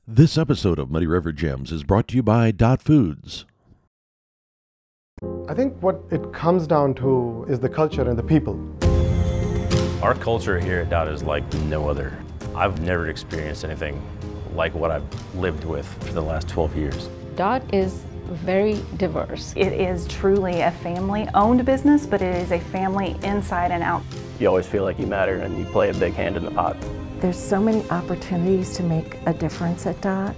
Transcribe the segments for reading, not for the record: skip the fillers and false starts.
This episode of Muddy River Gems is brought to you by Dot Foods. I think what it comes down to is the culture and the people. Our culture here at Dot is like no other. I've never experienced anything like what I've lived with for the last 12 years. Dot is very diverse. It is truly a family-owned business, but it is a family inside and out. You always feel like you matter and you play a big hand in the pot. There's so many opportunities to make a difference at Dot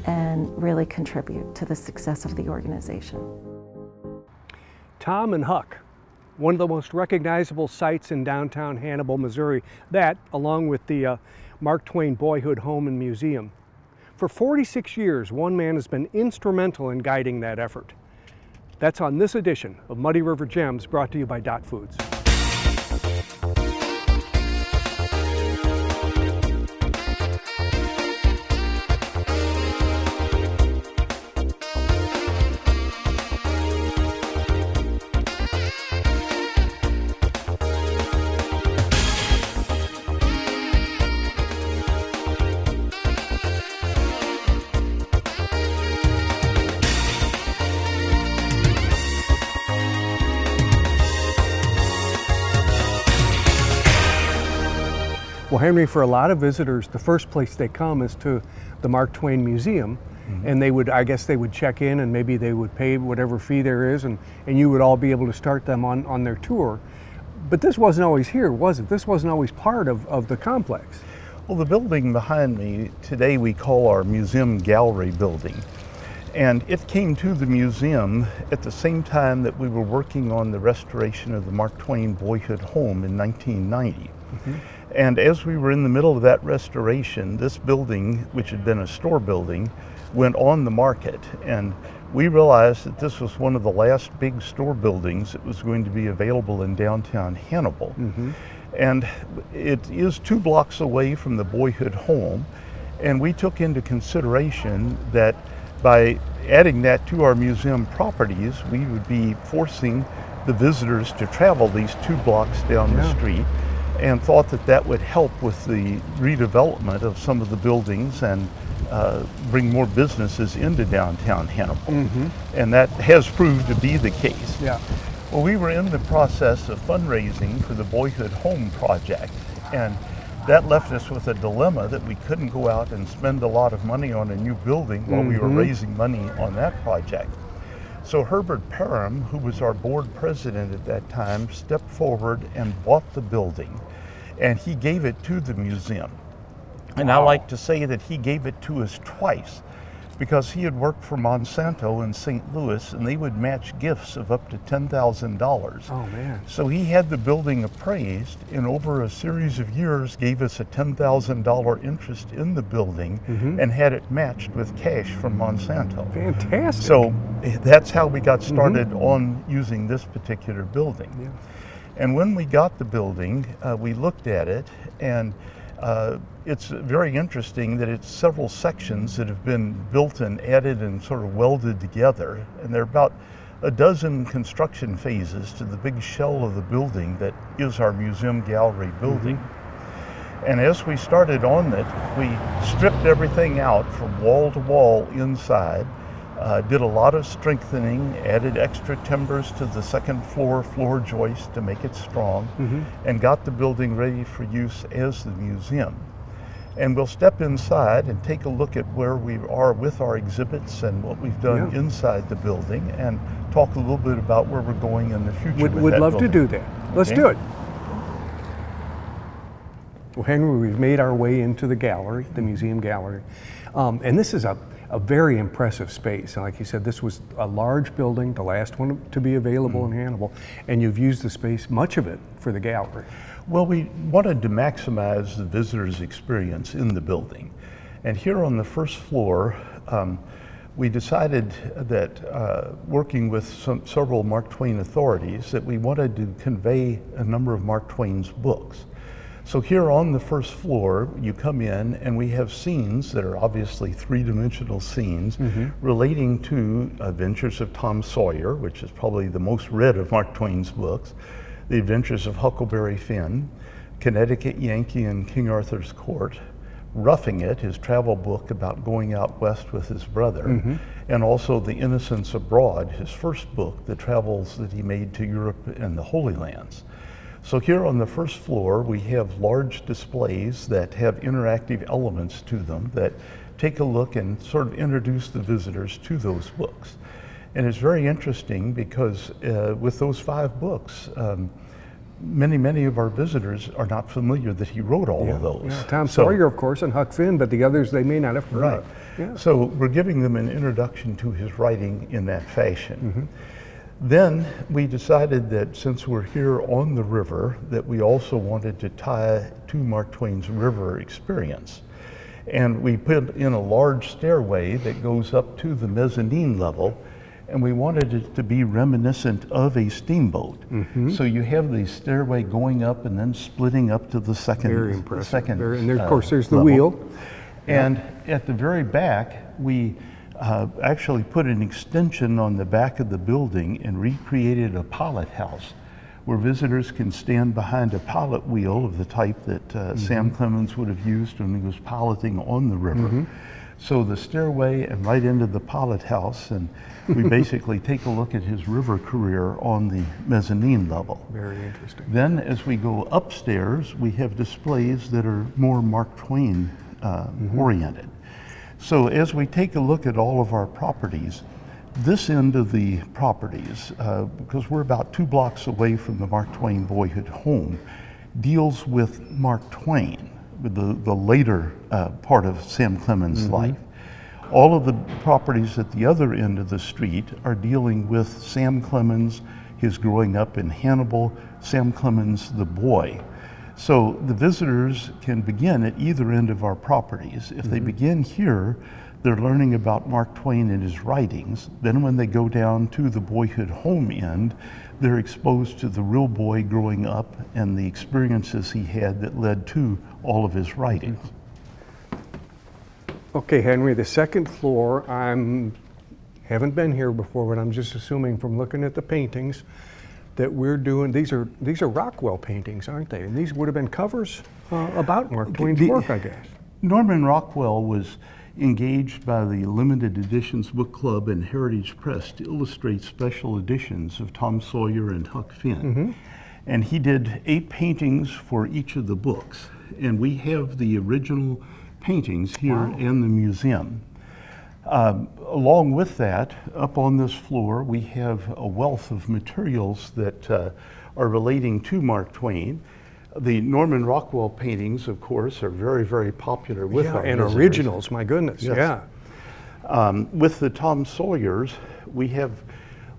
and really contribute to the success of the organization. Tom and Huck, one of the most recognizable sites in downtown Hannibal, Missouri. That, along with the Mark Twain Boyhood Home and Museum. For 46 years, one man has been instrumental in guiding that effort. That's on this edition of Muddy River Gems, brought to you by Dot Foods. Well, Henry, for a lot of visitors, the first place they come is to the Mark Twain Museum, and they would, I guess they would check in and maybe they would pay whatever fee there is, and you would all be able to start them on their tour. But this wasn't always here, was it? This wasn't always part of the complex. Well, the building behind me today we call our museum gallery building. And it came to the museum at the same time that we were working on the restoration of the Mark Twain Boyhood Home in 1990. And as we were in the middle of that restoration, this building, which had been a store building, went on the market. And we realized that this was one of the last big store buildings that was going to be available in downtown Hannibal. And it is 2 blocks away from the Boyhood Home. And we took into consideration that by adding that to our museum properties, we would be forcing the visitors to travel these 2 blocks down the street, and thought that that would help with the redevelopment of some of the buildings and bring more businesses into downtown Hannibal. And that has proved to be the case. Well, we were in the process of fundraising for the Boyhood Home project, and that left us with a dilemma that we couldn't go out and spend a lot of money on a new building while we were raising money on that project. So Herbert Parham, who was our board president at that time, stepped forward and bought the building, and he gave it to the museum. And I like to say that he gave it to us twice, because he had worked for Monsanto in St. Louis, and they would match gifts of up to $10,000. Oh, man. So he had the building appraised, and over a series of years gave us a $10,000 interest in the building and had it matched with cash from Monsanto. Fantastic. So that's how we got started on using this particular building. And when we got the building, we looked at it, and it's very interesting that it's several sections that have been built and added and sort of welded together. And there are about a dozen construction phases to the big shell of the building that is our museum gallery building. And as we started on it, we stripped everything out from wall to wall inside, did a lot of strengthening, added extra timbers to the second floor joist to make it strong, and got the building ready for use as the museum. And we'll step inside and take a look at where we are with our exhibits and what we've done inside the building, and talk a little bit about where we're going in the future. Would love to do that. Let's do it. Well, Henry, we've made our way into the gallery, the museum gallery. And this is a very impressive space. And like you said, this was a large building, the last one to be available in Hannibal, and you've used the space, much of it, for the gallery. Well, we wanted to maximize the visitor's experience in the building. And here on the first floor, we decided that working with several Mark Twain authorities, that we wanted to convey a number of Mark Twain's books. So here on the first floor, you come in and we have scenes that are obviously 3-dimensional scenes relating to Adventures of Tom Sawyer, which is probably the most read of Mark Twain's books, The Adventures of Huckleberry Finn, Connecticut Yankee in King Arthur's Court, Roughing It, his travel book about going out west with his brother, and also The Innocents Abroad, his first book, the travels that he made to Europe and the Holy Lands. So here on the first floor, we have large displays that have interactive elements to them that take a look and sort of introduce the visitors to those books. And it's very interesting because with those 5 books, many of our visitors are not familiar that he wrote all of those. Yeah. Tom Sawyer, of course, and Huck Finn, but the others they may not have heard of. Yeah. So we're giving them an introduction to his writing in that fashion. Then we decided that since we're here on the river, that we also wanted to tie to Mark Twain's river experience. And we put in a large stairway that goes up to the mezzanine level, and we wanted it to be reminiscent of a steamboat. So you have the stairway going up and then splitting up to the second. Very impressive. And And there, of course, there's the wheel. And at the very back, we actually put an extension on the back of the building and recreated a pilot house where visitors can stand behind a pilot wheel of the type that Sam Clemens would have used when he was piloting on the river. So the stairway and right into the pilot house, and we basically take a look at his river career on the mezzanine level. Very interesting. Then as we go upstairs, we have displays that are more Mark Twain oriented. So as we take a look at all of our properties, this end of the properties, because we're about 2 blocks away from the Mark Twain boyhood home, deals with Mark Twain, with the later part of Sam Clemens' life. All of the properties at the other end of the street are dealing with Sam Clemens, his growing up in Hannibal, Sam Clemens the boy. So the visitors can begin at either end of our properties. If they begin here, they're learning about Mark Twain and his writings. Then when they go down to the boyhood home end, they're exposed to the real boy growing up and the experiences he had that led to all of his writings. Okay, Henry, the second floor, haven't been here before, but I'm just assuming from looking at the paintings that we're doing, these are Rockwell paintings, aren't they? And these would have been covers about Mark Twain's work, I guess. Norman Rockwell was engaged by the Limited Editions Book Club and Heritage Press to illustrate special editions of Tom Sawyer and Huck Finn. And he did 8 paintings for each of the books. And we have the original paintings here in the museum. Along with that, up on this floor, we have a wealth of materials that are relating to Mark Twain. The Norman Rockwell paintings, of course, are very popular with our and visitors. originals, my goodness, Yes. With the Tom Sawyers, we have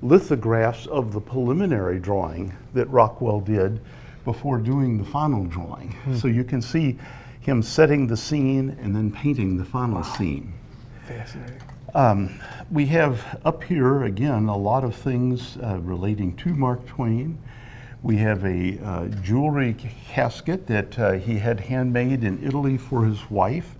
lithographs of the preliminary drawing that Rockwell did before doing the final drawing. So you can see him setting the scene and then painting the final scene. Fascinating. We have up here, again, a lot of things relating to Mark Twain. We have a jewelry casket that he had handmade in Italy for his wife,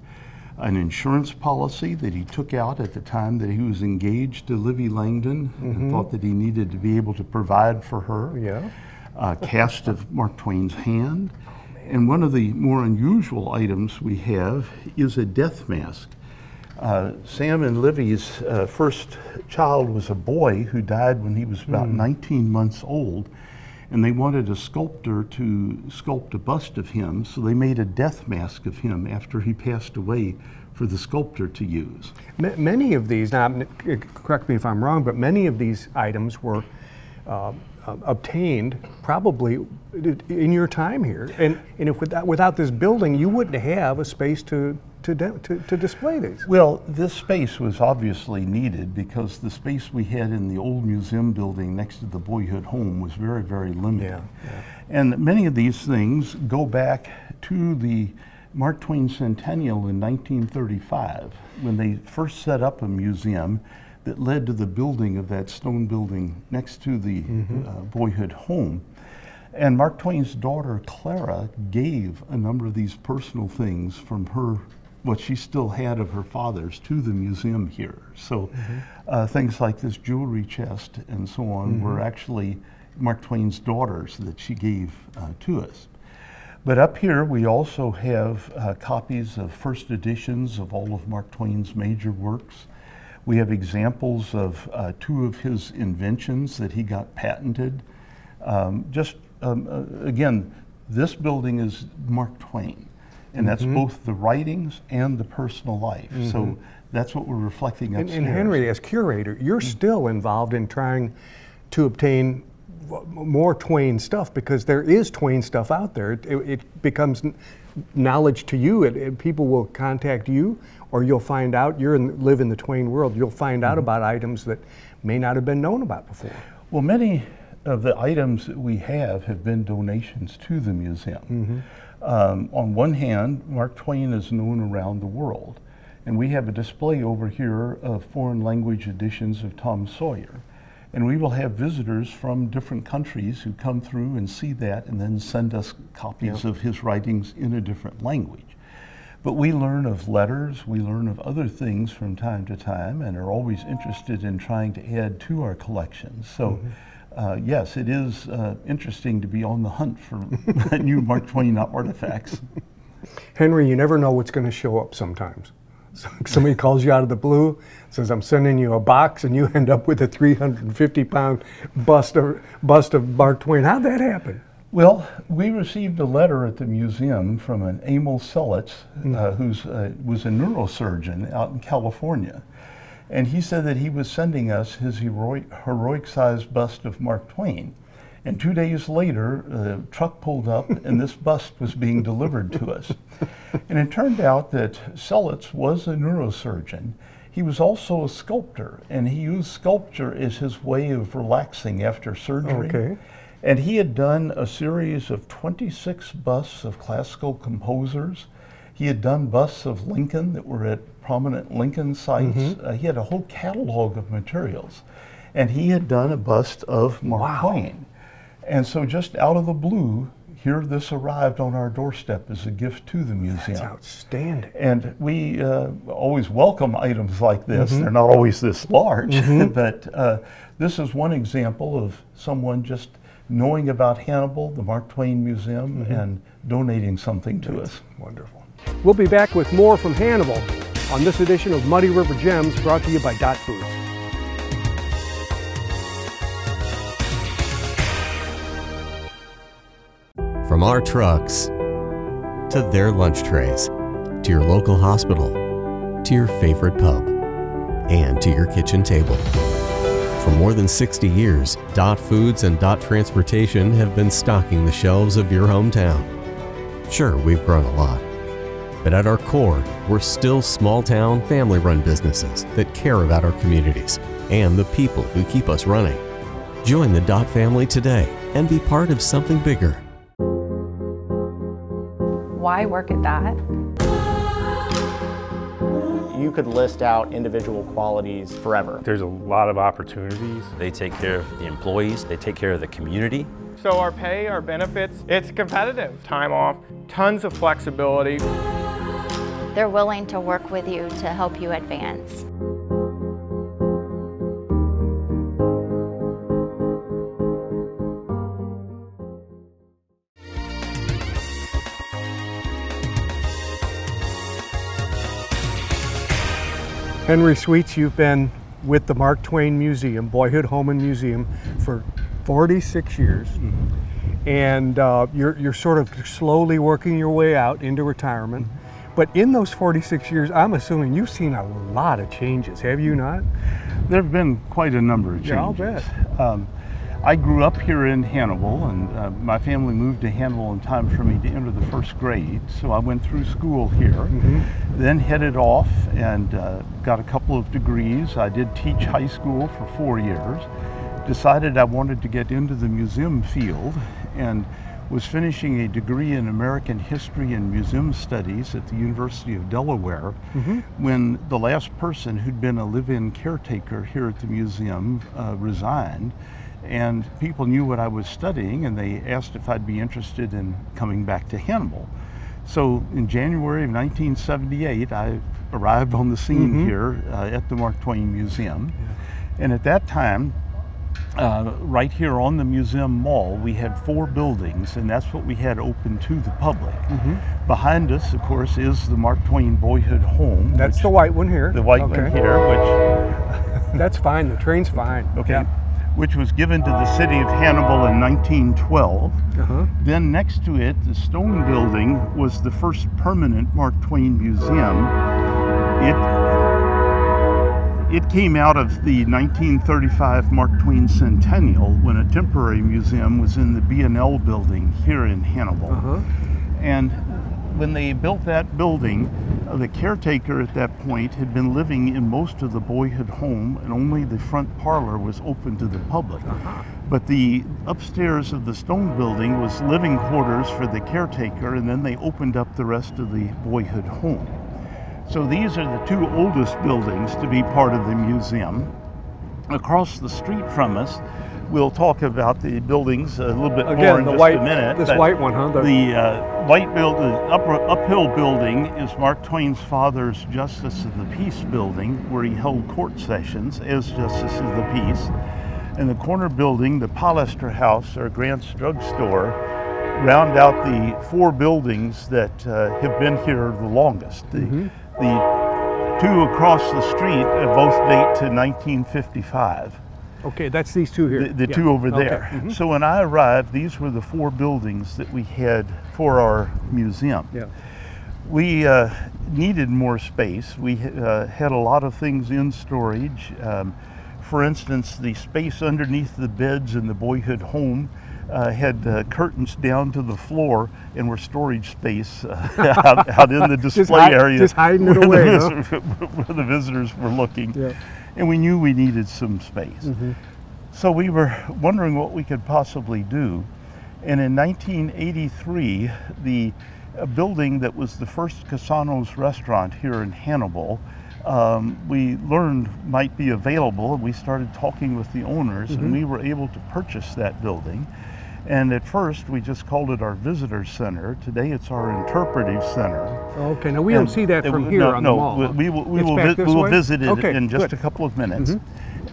an insurance policy that he took out at the time that he was engaged to Livy Langdon and thought that he needed to be able to provide for her. A cast of Mark Twain's hand. And one of the more unusual items we have is a death mask. Sam and Livy's first child was a boy who died when he was about 19 months old, and they wanted a sculptor to sculpt a bust of him, so they made a death mask of him after he passed away for the sculptor to use. Many of these, now correct me if I'm wrong, but many of these items were obtained probably in your time here, and if without this building, you wouldn't have a space to display these. Well, this space was obviously needed because the space we had in the old museum building next to the boyhood home was very limited. And many of these things go back to the Mark Twain Centennial in 1935 when they first set up a museum that led to the building of that stone building next to the boyhood home. And Mark Twain's daughter, Clara, gave a number of these personal things from her, what she still had of her father's, to the museum here. So things like this jewelry chest and so on were actually Mark Twain's daughters that she gave to us. But up here we also have copies of first editions of all of Mark Twain's major works. We have examples of 2 of his inventions that he got patented. Again, this building is Mark Twain, and that's both the writings and the personal life. So that's what we're reflecting upstairs. And Henry, as curator, you're still involved in trying to obtain more Twain stuff, because there is Twain stuff out there. It becomes knowledge to you. People will contact you, or you'll find out, live in the Twain world, you'll find out about items that may not have been known about before. Well, many of the items that we have been donations to the museum. On one hand, Mark Twain is known around the world, and we have a display over here of foreign language editions of Tom Sawyer. And we will have visitors from different countries who come through and see that and then send us copies of his writings in a different language. But we learn of letters, we learn of other things from time to time, and are always interested in trying to add to our collections. So yes, it is interesting to be on the hunt for new Mark Twain artifacts. Henry, you never know what's going to show up sometimes. Somebody calls you out of the blue, says, I'm sending you a box, and you end up with a 350-pound bust of Mark Twain. How'd that happen? Well, we received a letter at the museum from an Emil Selitz, who was a neurosurgeon out in California. And he said that he was sending us his heroic-sized bust of Mark Twain. And 2 days later, a truck pulled up and this bust was being delivered to us. And it turned out that Selitz was a neurosurgeon. He was also a sculptor, and he used sculpture as his way of relaxing after surgery. Okay. And he had done a series of 26 busts of classical composers. He had done busts of Lincoln that were at prominent Lincoln sites. He had a whole catalog of materials. And he had done a bust of Mark Twain. And so just out of the blue, here this arrived on our doorstep as a gift to the museum. That's outstanding. And we always welcome items like this. They're not always this large, but this is one example of someone just knowing about Hannibal, the Mark Twain Museum, and donating something to us. Wonderful. We'll be back with more from Hannibal on this edition of Muddy River Gems, brought to you by Dot Foods. From our trucks to their lunch trays, to your local hospital, to your favorite pub, and to your kitchen table. For more than 60 years, Dot Foods and Dot Transportation have been stocking the shelves of your hometown. Sure, we've grown a lot, but at our core, we're still small-town, family-run businesses that care about our communities and the people who keep us running. Join the Dot family today and be part of something bigger. Why work at Dot? You could list out individual qualities forever. There's a lot of opportunities. They take care of the employees, they take care of the community. So our pay, our benefits, it's competitive. Time off, tons of flexibility. They're willing to work with you to help you advance. Henry Sweets, you've been with the Mark Twain Museum, Boyhood Home and Museum, for 46 years. And you're sort of slowly working your way out into retirement. But in those 46 years, I'm assuming you've seen a lot of changes, have you not? There have been quite a number of changes. Yeah, I'll bet. I grew up here in Hannibal, and my family moved to Hannibal in time for me to enter the first grade. So I went through school here, then headed off and got a couple of degrees. I did teach high school for 4 years, decided I wanted to get into the museum field, and was finishing a degree in American History and Museum Studies at the University of Delaware when the last person who'd been a live-in caretaker here at the museum resigned. And people knew what I was studying, and they asked if I'd be interested in coming back to Hannibal. So in January of 1978, I arrived on the scene here at the Mark Twain Museum. And at that time, right here on the museum mall, we had 4 buildings, and that's what we had open to the public. Behind us, of course, is the Mark Twain Boyhood Home. That's the white one here. The white one here, which... That's fine, the train's fine. Okay. Yeah. Which was given to the city of Hannibal in 1912. Then next to it, the stone building was the first permanent Mark Twain museum. It came out of the 1935 Mark Twain Centennial when a temporary museum was in the B&L building here in Hannibal. And when they built that building, the caretaker at that point had been living in most of the boyhood home, and only the front parlor was open to the public. But the upstairs of the stone building was living quarters for the caretaker, and then they opened up the rest of the boyhood home. So these are the 2 oldest buildings to be part of the museum. Across the street from us, we'll talk about the buildings a little bit more in just a minute. This white one, huh? The uphill building is Mark Twain's father's Justice of the Peace building, where he held court sessions as Justice of the Peace. And the corner building, the Polyester House, or Grant's Drugstore, round out the 4 buildings that have been here the longest. The 2 across the street both date to 1955. Okay, that's these 2 here. The 2 over there. Okay. So when I arrived, these were the 4 buildings that we had for our museum. We needed more space. We had a lot of things in storage. For instance, the space underneath the beds in the boyhood home had curtains down to the floor and were storage space out in the display area. Just hiding it away, where the visitors were looking. And we knew we needed some space. So we were wondering what we could possibly do. And in 1983, the building that was the first Casano's restaurant here in Hannibal, we learned might be available, and we started talking with the owners, and we were able to purchase that building. And at first, we just called it our visitor center. Today, it's our interpretive center. Okay, now we don't see that from here on the mall. We will visit it in just a couple of minutes.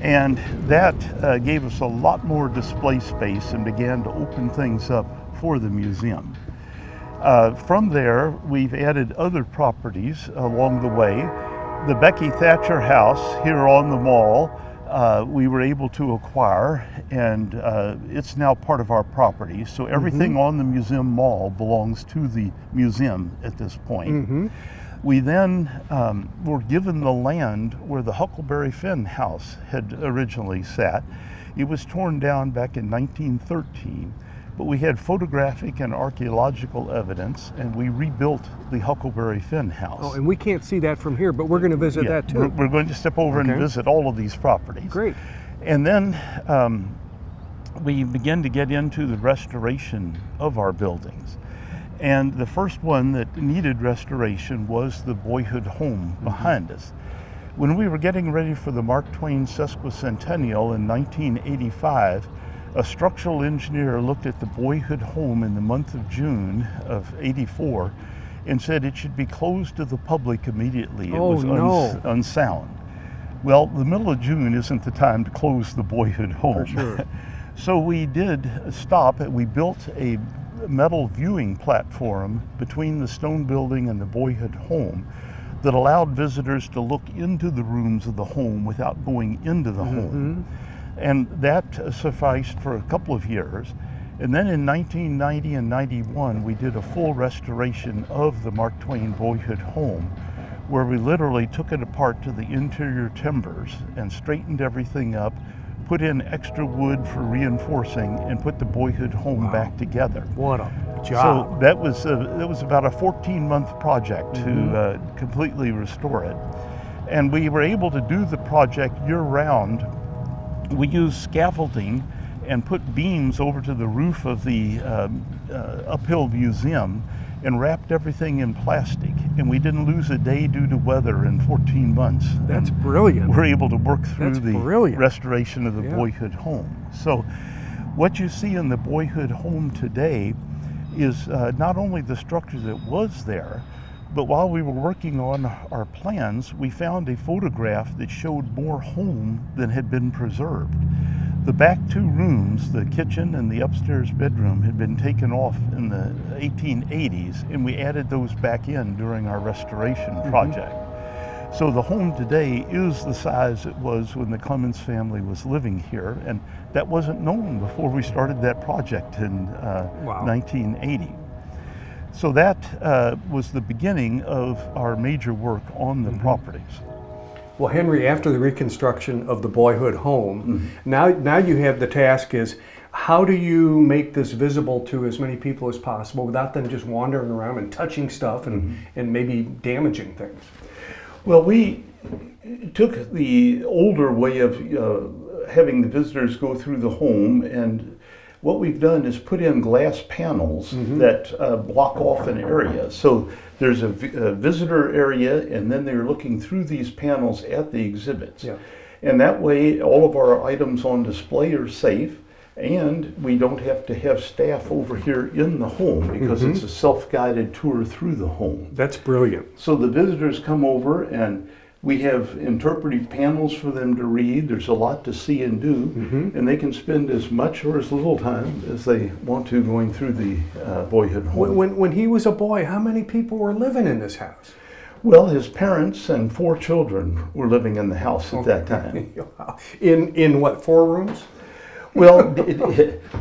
And that gave us a lot more display space and began to open things up for the museum. From there, we've added other properties along the way. The Becky Thatcher House here on the mall, we were able to acquire, and it's now part of our property. So everything on the museum mall belongs to the museum at this point. We then were given the land where the Huckleberry Finn house had originally sat. It was torn down back in 1913, but we had photographic and archaeological evidence, and we rebuilt the Huckleberry Finn house. Oh, and we can't see that from here, but we're going to visit that too. We're going to step over and visit all of these properties. Great. And then we began to get into the restoration of our buildings. And the first one that needed restoration was the boyhood home behind us. When we were getting ready for the Mark Twain sesquicentennial in 1985, a structural engineer looked at the boyhood home in the month of June of '84 and said it should be closed to the public immediately. It was unsound. Well, the middle of June isn't the time to close the boyhood home. For sure. So we did stop. We built a metal viewing platform between the stone building and the boyhood home that allowed visitors to look into the rooms of the home without going into the home. And that sufficed for a couple of years. And then in 1990 and 91, we did a full restoration of the Mark Twain boyhood home, where we literally took it apart to the interior timbers and straightened everything up, put in extra wood for reinforcing, and put the boyhood home back together. What a job. So that was about a 14-month project to completely restore it. And we were able to do the project year-round. We used scaffolding and put beams over to the roof of the uphill museum and wrapped everything in plastic. And we didn't lose a day due to weather in 14 months. That's brilliant. We're able to work through the restoration of the boyhood home. So what you see in the boyhood home today is not only the structure that was there, but while we were working on our plans, we found a photograph that showed more home than had been preserved. The back two rooms, the kitchen and the upstairs bedroom, had been taken off in the 1880s, and we added those back in during our restoration project. So the home today is the size it was when the Clemens family was living here, and that wasn't known before we started that project in 1980. So that was the beginning of our major work on the properties. Well, Henry, after the reconstruction of the boyhood home, now you have the task is, how do you make this visible to as many people as possible without them just wandering around and touching stuff and maybe damaging things? Well, we took the older way of having the visitors go through the home, and what we've done is put in glass panels that block off an area. So there's a visitor area, and then they're looking through these panels at the exhibits. Yeah. And that way all of our items on display are safe, and we don't have to have staff over here in the home because it's a self-guided tour through the home. That's brilliant. So the visitors come over, and we have interpretive panels for them to read. There's a lot to see and do, and they can spend as much or as little time as they want to going through the boyhood home. When he was a boy, how many people were living in this house? Well, his parents and 4 children were living in the house at that time. In what, 4 rooms? Well,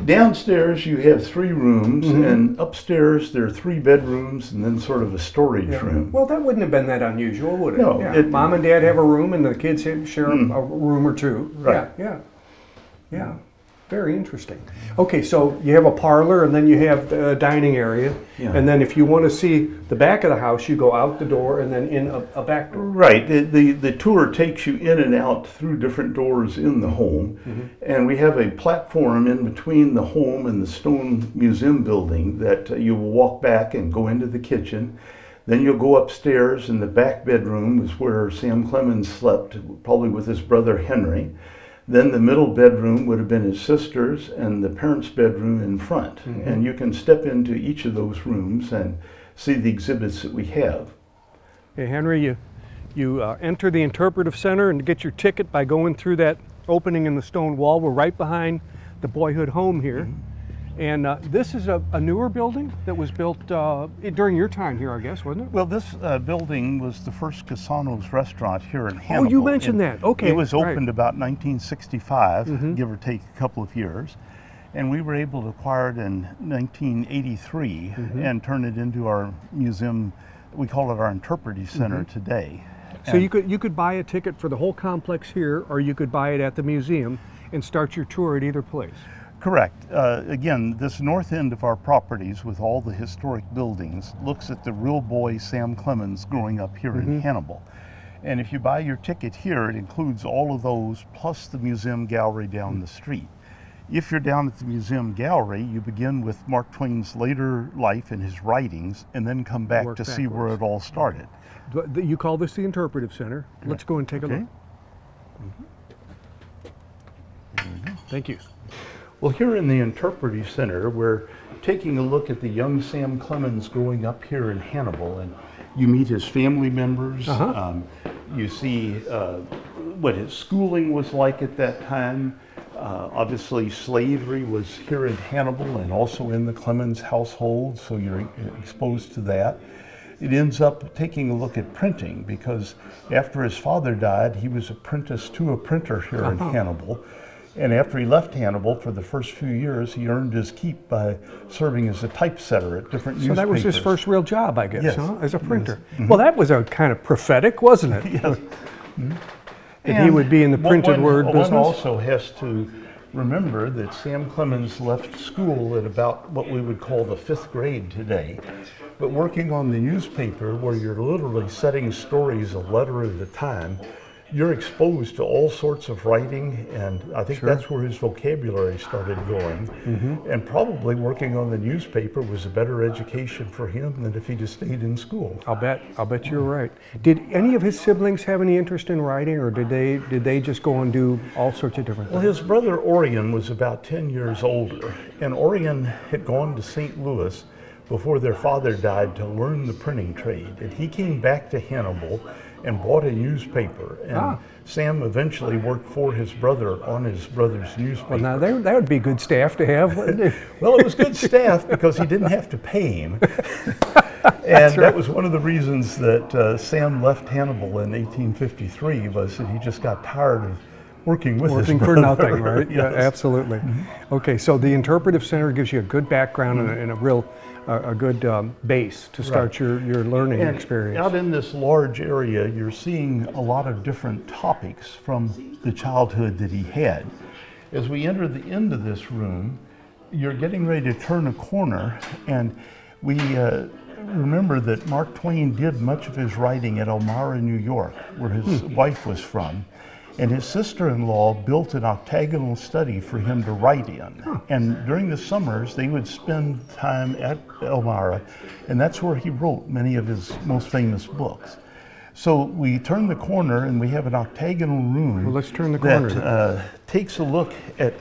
downstairs you have 3 rooms, and upstairs there are 3 bedrooms and then sort of a storage room. Well, that wouldn't have been that unusual, would it? No. Yeah. Mom and Dad have a room, and the kids share a room or 2. Right. Yeah. Very interesting. Okay, so you have a parlor, and then you have the dining area, and then if you want to see the back of the house, you go out the door and then in a back door. Right. The tour takes you in and out through different doors in the home, and we have a platform in between the home and the stone museum building that you will walk back and go into the kitchen. Then you'll go upstairs, and the back bedroom is where Sam Clemens slept, probably with his brother Henry. Then the middle bedroom would have been his sister's, and the parents' bedroom in front. And you can step into each of those rooms and see the exhibits that we have. Hey, Henry, you enter the interpretive center and get your ticket by going through that opening in the stone wall. We're right behind the boyhood home here. And this is a newer building that was built during your time here, I guess, wasn't it? Well, this building was the first Casano's restaurant here in Hannibal. Oh, you mentioned that. Okay. It was opened about 1965, give or take a couple of years. And we were able to acquire it in 1983 and turn it into our museum. We call it our interpretive center today. So you could buy a ticket for the whole complex here, or you could buy it at the museum and start your tour at either place. Correct. Again, this north end of our properties with all the historic buildings looks at the real boy Sam Clemens growing up here in Hannibal. And if you buy your ticket here, it includes all of those plus the museum gallery down the street. If you're down at the museum gallery, you begin with Mark Twain's later life and his writings, and then come back to see where it all started. You call this the interpretive center. Let's go and take a look. Thank you. Well, here in the Interpretive Center, we're taking a look at the young Sam Clemens growing up here in Hannibal, and you meet his family members. You see what his schooling was like at that time. Obviously, slavery was here in Hannibal and also in the Clemens household, so you're exposed to that. It ends up taking a look at printing, because after his father died, he was apprenticed to a printer here in Hannibal. And after he left Hannibal, for the first few years, he earned his keep by serving as a typesetter at different newspapers. So that was his first real job, I guess, as a printer. Well, that was a kind of prophetic, wasn't it? Yes. That he would be in the printed word business. One also has to remember that Sam Clemens left school at about what we would call the 5th grade today. But working on the newspaper, where you're literally setting stories a letter at a time, you're exposed to all sorts of writing, and I think that's where his vocabulary started going. And probably working on the newspaper was a better education for him than if he just stayed in school. I'll bet you're right. Did any of his siblings have any interest in writing, or did they just go and do all sorts of different things? Well, his brother Orion was about 10 years older, and Orion had gone to St. Louis before their father died to learn the printing trade, and he came back to Hannibal and bought a newspaper. And Sam eventually worked for his brother on his brother's newspaper. Well, now that would be good staff to have, wouldn't it? Well, it was good staff because he didn't have to pay him. And that was one of the reasons that Sam left Hannibal in 1853, was that he just got tired of working with his brother. For nothing, right? Yes. Yeah, absolutely. Okay, so the Interpretive Center gives you a good background and a real good base to start your learning experience. Out in this large area, you're seeing a lot of different topics from the childhood that he had. As we enter the end of this room, you're getting ready to turn a corner, and we remember that Mark Twain did much of his writing at Elmira, New York, where his wife was from. And his sister-in-law built an octagonal study for him to write in. And during the summers, they would spend time at Elmira, and that's where he wrote many of his most famous books. So we turn the corner, and we have an octagonal room. Well, let's turn the corner. That takes a look at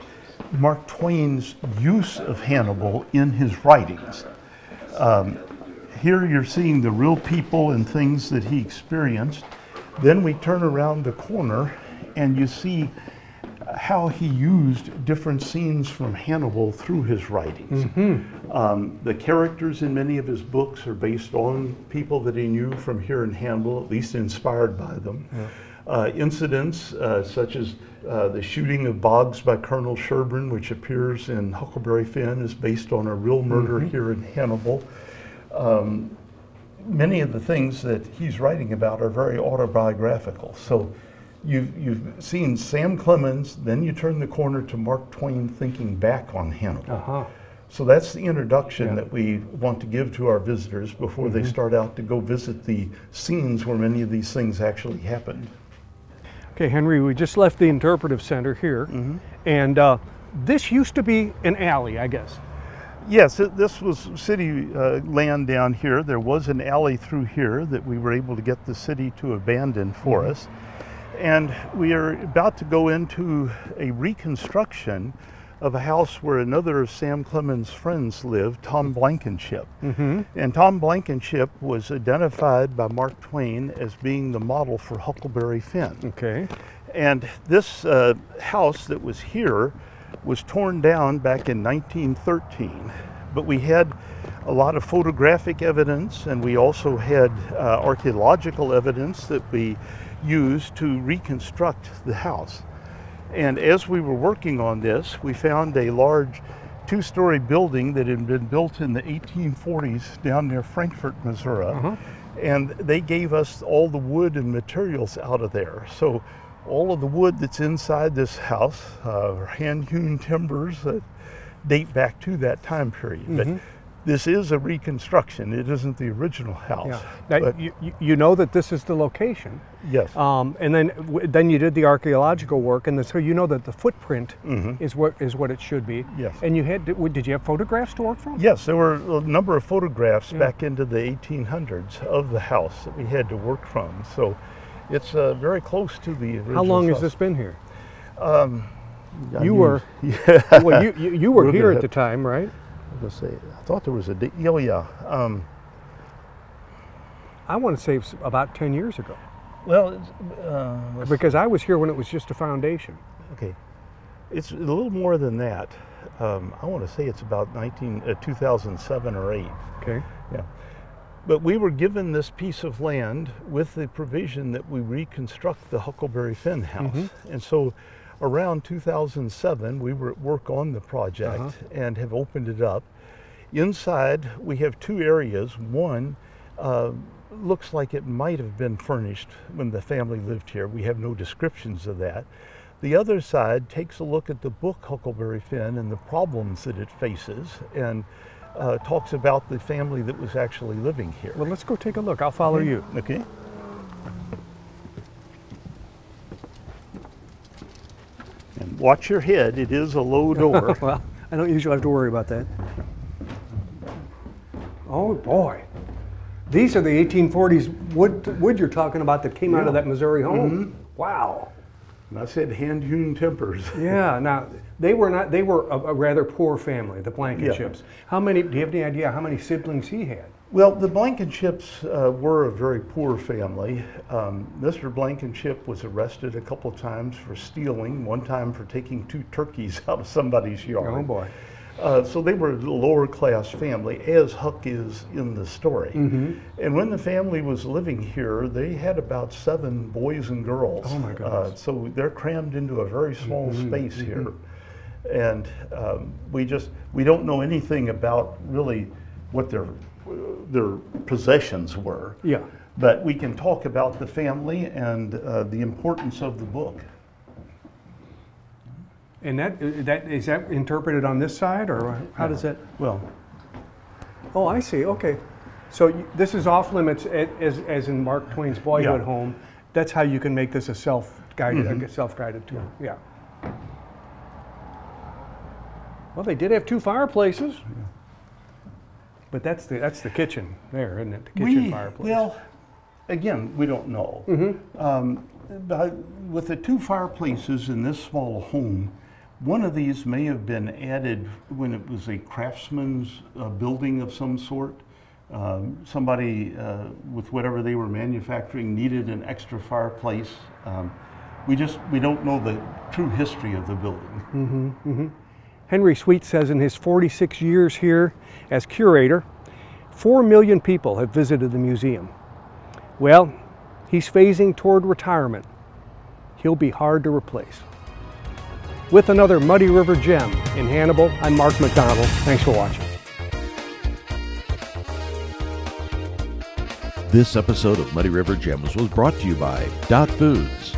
Mark Twain's use of Hannibal in his writings. Here you're seeing the real people and things that he experienced. Then we turn around the corner, and you see how he used different scenes from Hannibal through his writings. The characters in many of his books are based on people that he knew from here in Hannibal, at least inspired by them. Incidents such as the shooting of Boggs by Colonel Sherburne, which appears in Huckleberry Finn, is based on a real murder here in Hannibal. Many of the things that he's writing about are very autobiographical. So you've seen Sam Clemens, then you turn the corner to Mark Twain thinking back on Hannibal. So that's the introduction that we want to give to our visitors before they start out to go visit the scenes where many of these things actually happened. Okay, Henry, we just left the Interpretive Center here, and this used to be an alley, I guess. Yes, this was city land down here. There was an alley through here that we were able to get the city to abandon for us. And we are about to go into a reconstruction of a house where another of Sam Clemens' friends lived, Tom Blankenship. And Tom Blankenship was identified by Mark Twain as being the model for Huckleberry Finn. Okay. And this house that was here was torn down back in 1913, but we had a lot of photographic evidence, and we also had archaeological evidence that we used to reconstruct the house. And as we were working on this, we found a large two-story building that had been built in the 1840s down near Frankfort, Missouri. And they gave us all the wood and materials out of there. So all of the wood that's inside this house are hand-hewn timbers that date back to that time period. But this is a reconstruction. It isn't the original house. Now, you know that this is the location. Yes. And then you did the archaeological work, and so you know that the footprint is what it should be. Yes. And you had did you have photographs to work from? Yes, there were a number of photographs back into the 1800s of the house that we had to work from. So it's very close to the original. How long house. has this been here? You were well, you were here at the time, right? Let's say, I thought there was a date. Oh yeah. I want to say it's about 10 years ago. Well, because I was here when it was just a foundation. Okay, it's a little more than that. I want to say it's about 2007 or 8. Okay. Yeah. But we were given this piece of land with the provision that we reconstruct the Huckleberry Finn house. And so around 2007, we were at work on the project and have opened it up. Inside, we have two areas. One looks like it might have been furnished when the family lived here. We have no descriptions of that. The other side takes a look at the book Huckleberry Finn and the problems that it faces, and talks about the family that was actually living here. Well, let's go take a look. I'll follow you. Okay. And watch your head. It is a low door. Well, I don't usually have to worry about that. Oh boy. These are the 1840s wood you're talking about that came out of that Missouri home. Wow. And I said hand-hewn timbers. Yeah. Now they were a rather poor family, the Blankenships. How many? Do you have any idea how many siblings he had? Well, the Blankenships were a very poor family. Mr. Blankenship was arrested a couple of times for stealing, one time for taking 2 turkeys out of somebody's yard. Oh boy. So they were a lower class family, as Huck is in the story. And when the family was living here, they had about 7 boys and girls. Oh my goodness. So they're crammed into a very small space here. And we don't know anything about really what their possessions were. Yeah. But we can talk about the family and the importance of the book. And is that interpreted on this side, or how does that? Well, oh, I see. Okay, so this is off limits as in Mark Twain's boyhood home. That's how you can make this a self-guided self-guided tour. Yeah. Well, they did have 2 fireplaces, but that's the kitchen there, isn't it? The kitchen fireplace. Well, again, we don't know. But with the 2 fireplaces in this small home, one of these may have been added when it was a craftsman's building of some sort. Somebody with whatever they were manufacturing needed an extra fireplace. We don't know the true history of the building. Henry Sweet says in his 46 years here as curator, 4 million people have visited the museum. Well, he's phasing toward retirement. He'll be hard to replace. With another Muddy River Gem in Hannibal, I'm Mark McDonald. Thanks for watching. This episode of Muddy River Gems was brought to you by Dot Foods.